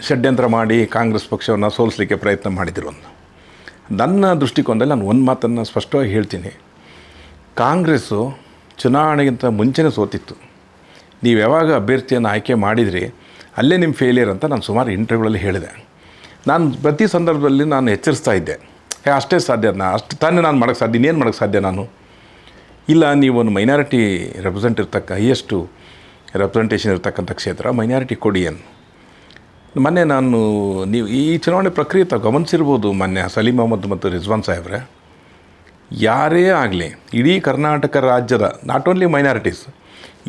ಷಡ್ಯಂತ್ರ ಮಾಡಿ ಕಾಂಗ್ರೆಸ್ ಪಕ್ಷವನ್ನು ಸೋಲಿಸಲಿಕ್ಕೆ ಪ್ರಯತ್ನ ಮಾಡಿದರು ಅಂತ. ನನ್ನ ದೃಷ್ಟಿಕೋನದಲ್ಲಿ ನಾನು ಒಂದು ಮಾತನ್ನು ಸ್ಪಷ್ಟವಾಗಿ ಹೇಳ್ತೀನಿ. ಕಾಂಗ್ರೆಸ್ಸು ಚುನಾವಣೆಗಿಂತ ಮುಂಚೆನೇ ಸೋತಿತ್ತು. ನೀವು ಯಾವಾಗ ಅಭ್ಯರ್ಥಿಯನ್ನು ಆಯ್ಕೆ ಮಾಡಿದ್ರಿ ಅಲ್ಲೇ ನಿಮ್ಮ ಫೇಲಿಯರ್ ಅಂತ ನಾನು ಸುಮಾರು ಇಂಟರ್ವ್ಯೂಗಳಲ್ಲಿ ಹೇಳಿದೆ. ನಾನು ಪ್ರತಿ ಸಂದರ್ಭದಲ್ಲಿ ನಾನು ಎಚ್ಚರಿಸ್ತಾ ಇದ್ದೆ, ಅಷ್ಟೇ ಸಾಧ್ಯ, ಅಷ್ಟು ತಾನೇ ನಾನು ಮಾಡೋಕ್ಕೆ ಸಾಧ್ಯ, ಇನ್ನೇನು ಮಾಡೋಕ್ಕೆ ಸಾಧ್ಯ ನಾನು. ಇಲ್ಲ, ನೀವು ಒಂದು ಮೈನಾರಿಟಿ ಹೈಯೆಸ್ಟು ರೆಪ್ರೆಸೆಂಟೇಷನ್ ಇರ್ತಕ್ಕಂಥ ಕ್ಷೇತ್ರ ಮೈನಾರಿಟಿ ಕೊಡಿ ಅನ್ನು. ಮೊನ್ನೆ ನೀವು ಈ ಚುನಾವಣೆ ಪ್ರಕ್ರಿಯೆ ಗಮನಿಸಿರ್ಬೋದು. ಮೊನ್ನೆ ಸಲೀಂ ಅಹಮದ್ ಮತ್ತು ರಿಜ್ವಾನ್ ಸಾಹೇಬ್ರೆ, ಯಾರೇ ಆಗಲಿ ಇಡೀ ಕರ್ನಾಟಕ ರಾಜ್ಯದ ನಾಟ್ ಓನ್ಲಿ ಮೈನಾರಿಟೀಸ್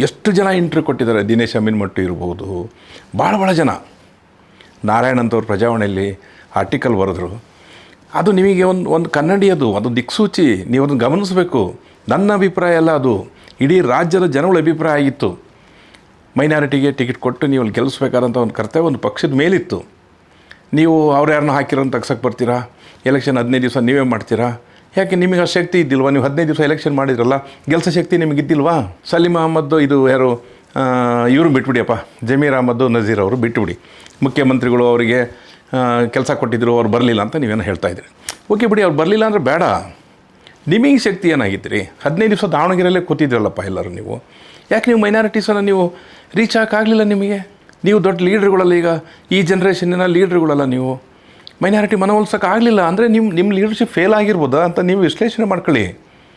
ಎಷ್ಟು ಜನ ಇಂಟ್ರ್ಯೂ ಕೊಟ್ಟಿದ್ದಾರೆ. ದಿನೇಶ್ ಅಮೀನ್ಮಟ್ಟು ಇರ್ಬೋದು, ಭಾಳ ಜನ. ನಾರಾಯಣ್ ಅಂತವ್ರು ಪ್ರಜಾವಾಣಿಯಲ್ಲಿ ಆರ್ಟಿಕಲ್ ಬರೆದ್ರು. ಅದು ನಿಮಗೆ ಒಂದು ಕನ್ನಡಿ, ಅದು ದಿಕ್ಸೂಚಿ, ನೀವು ಅದನ್ನು ಗಮನಿಸಬೇಕು. ನನ್ನ ಅಭಿಪ್ರಾಯ ಅಲ್ಲ, ಅದು ಇಡೀ ರಾಜ್ಯದ ಜನಗಳ ಅಭಿಪ್ರಾಯ ಆಗಿತ್ತು. ಮೈನಾರಿಟಿಗೆ ಟಿಕೆಟ್ ಕೊಟ್ಟು ನೀವು ಅಲ್ಲಿ ಗೆಲ್ಲಿಸ್ಬೇಕಾದಂಥ ಒಂದು ಕರ್ತವ್ಯ ಒಂದು ಪಕ್ಷದ ಮೇಲಿತ್ತು. ನೀವು ಅವ್ರು ಯಾರನ್ನ ಹಾಕಿರೋಂತ ತಗ್ಸಕ್ಕೆ ಬರ್ತೀರಾ? ಎಲೆಕ್ಷನ್ 15 ದಿವಸ ನೀವೇ ಮಾಡ್ತೀರಾ? ಯಾಕೆ ನಿಮಗೆ ಆ ಶಕ್ತಿ ಇದ್ದಿಲ್ವಾ? ನೀವು 15 ದಿವಸ ಎಲೆಕ್ಷನ್ ಮಾಡಿದ್ರಲ್ಲ, ಗೆಲ್ಸೋ ಶಕ್ತಿ ನಿಮಗೆ ಇದ್ದಿಲ್ವಾ? ಸಲೀಂ ಅಹಮದ್ ಇದು ಯಾರು ಇವರು ಬಿಟ್ಬಿಡಿಯಪ್ಪ, ಜಮೀರ್ ಅಹಮದ್ ನಜೀರ್ ಅವರು ಬಿಟ್ಟುಬಿಡಿ. ಮುಖ್ಯಮಂತ್ರಿಗಳು ಅವರಿಗೆ ಕೆಲಸ ಕೊಟ್ಟಿದ್ದರು, ಅವ್ರು ಬರಲಿಲ್ಲ ಅಂತ ನೀವೇನು ಹೇಳ್ತಾಯಿದ್ರಿ. ಓಕೆ ಬಿಡಿ, ಅವ್ರು ಬರಲಿಲ್ಲ ಅಂದರೆ ಬೇಡ. ನಿಮಗೆ ಶಕ್ತಿ ಏನಾಗಿತ್ತು ರೀ? 15 ದಿವಸ ದಾವಣಗೆರೆಯಲ್ಲೇ ಕೂತಿದ್ರಲ್ಲಪ್ಪ ಎಲ್ಲರೂ ನೀವು. ಯಾಕೆ ನೀವು ಮೈನಾರಿಟೀಸನ್ನು ನೀವು ರೀಚ್ ಆಗೋಕ್ಕಾಗಲಿಲ್ಲ? ನೀವು ದೊಡ್ಡ ಲೀಡ್ರ್ಗಳಲ್ಲ, ಈಗ ಈ ಜನ್ರೇಷನ್ನಿನ ಲೀಡ್ರ್ಗಳಲ್ಲ ನೀವು. ಮೈನಾರಿಟಿ ಮನವೊಲಿಸೋಕ್ಕಾಗಲಿಲ್ಲ ಅಂದರೆ ನಿಮ್ಮ ಲೀಡರ್ಶಿಪ್ ಫೇಲ್ ಆಗಿರ್ಬೋದಾ ಅಂತ ನೀವು ವಿಶ್ಲೇಷಣೆ ಮಾಡ್ಕೊಳ್ಳಿ.